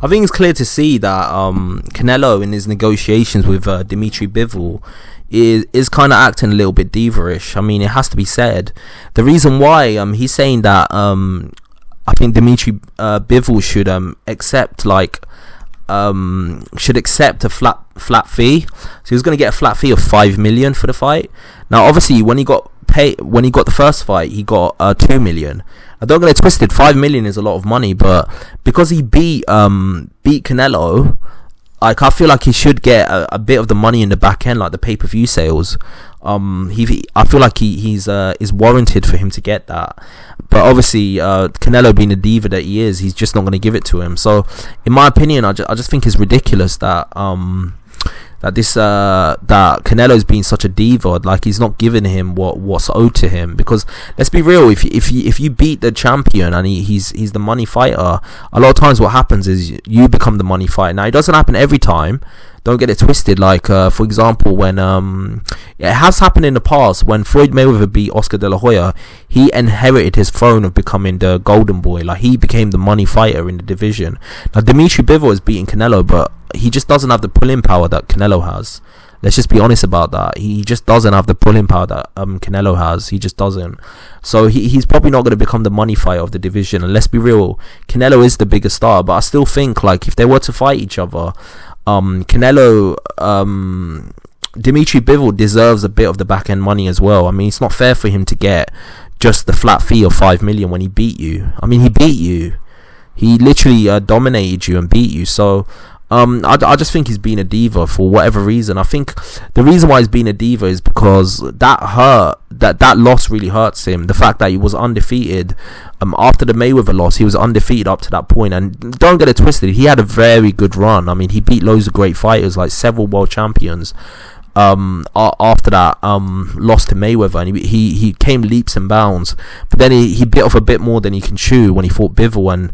I think it's clear to see that Canelo in his negotiations with Dimitri Bivol is kind of acting a little bit diva-ish. I mean, it has to be said. The reason why he's saying that I think Dimitri Bivol should accept a flat fee. So he was going to get a flat fee of 5 million for the fight. Now, obviously, when he got the first fight, he got 2 million. I don't get it twisted. 5 million is a lot of money, but because he beat Canelo, like, I feel like he should get a bit of the money in the back end, like the pay-per-view sales. I feel like he's warranted for him to get that. But obviously, Canelo being the diva that he is, he's just not going to give it to him. So, in my opinion, I just think it's ridiculous that that Canelo's been such a diva. Like, he's not giving him what's owed to him. Because let's be real, if you beat the champion and he's the money fighter, a lot of times what happens is you become the money fighter. Now, it doesn't happen every time. Don't get it twisted. Like, for example, when it has happened in the past, when Floyd Mayweather beat Oscar De La Hoya, he inherited his throne of becoming the golden boy. Like, he became the money fighter in the division. Now, Dimitri Bivol is beating Canelo, but he just doesn't have the pulling power that Canelo has. Let's just be honest about that. He just doesn't have the pulling power that Canelo has. He just doesn't. So he's probably not going to become the money fighter of the division. And let's be real, Canelo is the bigger star. But I still think, like, if they were to fight each other, Canelo, Dimitri Bivol deserves a bit of the back end money as well. I mean, it's not fair for him to get just the flat fee of 5 million when he beat you. I mean, he beat you. He literally dominated you and beat you. So I just think he's been a diva for whatever reason. I think the reason why he's been a diva is because that loss really hurts him. The fact that he was undefeated after the Mayweather loss, he was undefeated up to that point. And don't get it twisted, he had a very good run. I mean, he beat loads of great fighters, like several world champions. After that loss to Mayweather, and he came leaps and bounds. But then he bit off a bit more than he can chew when he fought Bivol, and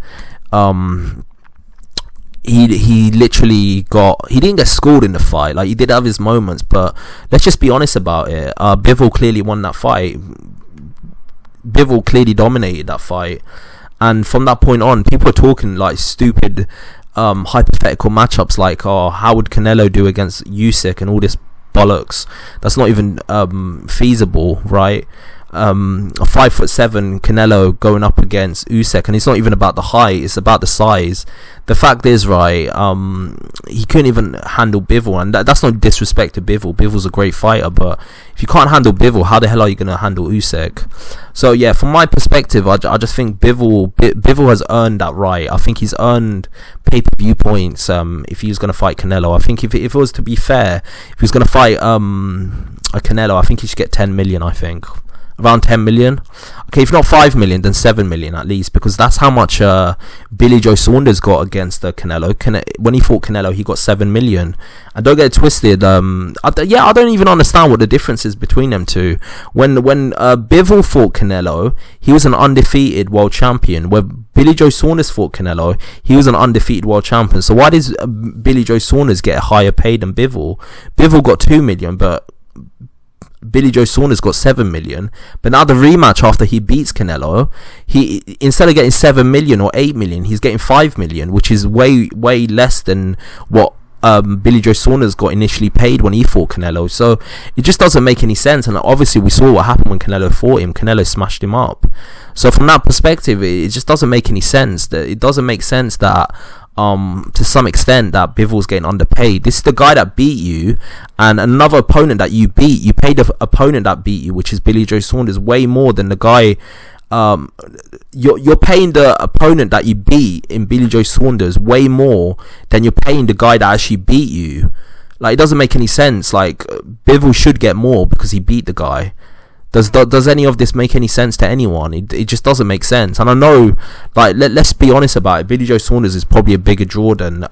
he literally he didn't get schooled in the fight. Like, he did have his moments, but let's just be honest about it. Bivol clearly won that fight. Bivol clearly dominated that fight, and from that point on, people are talking like stupid hypothetical matchups, like, oh, how would Canelo do against Usyk and all this bollocks. That's not even feasible, right? A 5'7" Canelo going up against Usyk, and it's not even about the height, it's about the size. The fact is, right, he couldn't even handle Bivol, and that's no disrespect to Bivol. Bivol's a great fighter, but if you can't handle Bivol, how the hell are you going to handle Usyk? So yeah, from my perspective, I just think Bivol has earned that right. I think he's earned pay-per-view points if he was going to fight Canelo. I think if it was to be fair, if he was going to fight a Canelo, I think he should get 10 million, I think. Around 10 million. Okay, if not 5 million, then 7 million at least, because that's how much Billy Joe Saunders got against Canelo. When he fought Canelo, he got 7 million. And don't get it twisted. I don't even understand what the difference is between them two. When Bivol fought Canelo, he was an undefeated world champion. When Billy Joe Saunders fought Canelo, he was an undefeated world champion. So why does Billy Joe Saunders get higher paid than Bivol? Bivol got 2 million, but Billy Joe Saunders got 7 million. But now the rematch after he beats Canelo, he, instead of getting 7 million or 8 million, he's getting 5 million, which is way less than what Billy Joe Saunders got initially paid when he fought Canelo. So it just doesn't make any sense. And obviously we saw what happened when Canelo fought him. Canelo smashed him up. So from that perspective, it just doesn't make any sense. It doesn't make sense that to some extent that Bivol's getting underpaid. This is the guy that beat you, and another opponent that you beat, you paid the opponent that beat you, which is Billy Joe Saunders, way more than the guy. You're paying the opponent that you beat in Billy Joe Saunders way more than you're paying the guy that actually beat you. Like, it doesn't make any sense. Like, Bivol should get more because he beat the guy. Does any of this make any sense to anyone? It just doesn't make sense. And I know, like, let's be honest about it. Billy Joe Saunders is probably a bigger draw than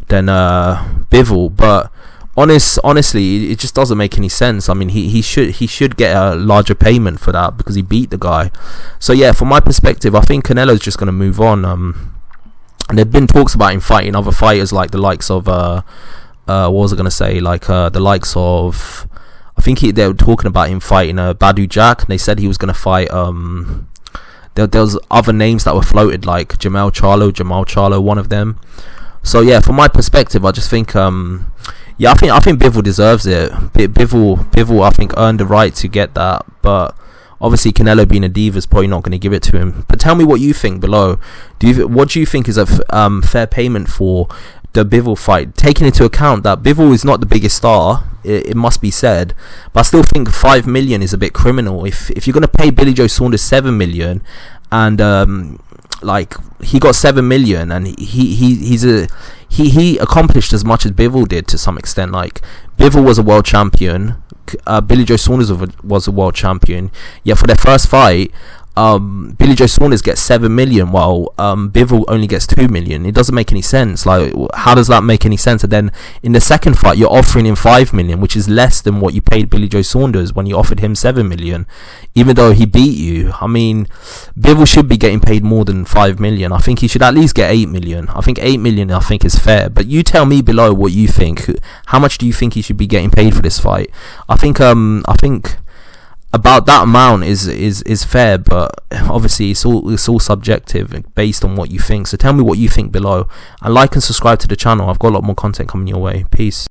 Bivol, but honestly, it just doesn't make any sense. I mean, he should get a larger payment for that because he beat the guy. So yeah, from my perspective, I think Canelo's just going to move on. And there've been talks about him fighting other fighters, like the likes of what was I going to say? Like the likes of, I think they were talking about him fighting Badu Jack. And they said he was going to fight there was other names that were floated, like Jamal Charlo, one of them. So yeah, from my perspective, I just think I think Bivol deserves it. Bivol I think earned the right to get that, but obviously Canelo being a diva is probably not going to give it to him. But tell me what you think below. What do you think is a fair payment for the Bivol fight, taking into account that Bivol is not the biggest star, it must be said, but I still think 5 million is a bit criminal. If you're going to pay Billy Joe Saunders 7 million, and like he got 7 million, and he accomplished as much as Bivol did to some extent. Like Bivol was a world champion, Billy Joe Saunders was a world champion, yet for their first fight, Billy Joe Saunders gets 7 million while Bivol only gets 2 million. It doesn't make any sense. Like, how does that make any sense? And then in the second fight, you're offering him 5 million, which is less than what you paid Billy Joe Saunders when you offered him 7 million, even though he beat you. I mean, Bivol should be getting paid more than 5 million. I think he should at least get 8 million. I think 8 million is fair. But you tell me below what you think. How much do you think he should be getting paid for this fight? I think about that amount is fair, but obviously it's all subjective based on what you think. So tell me what you think below, and like and subscribe to the channel. I've got a lot more content coming your way. Peace.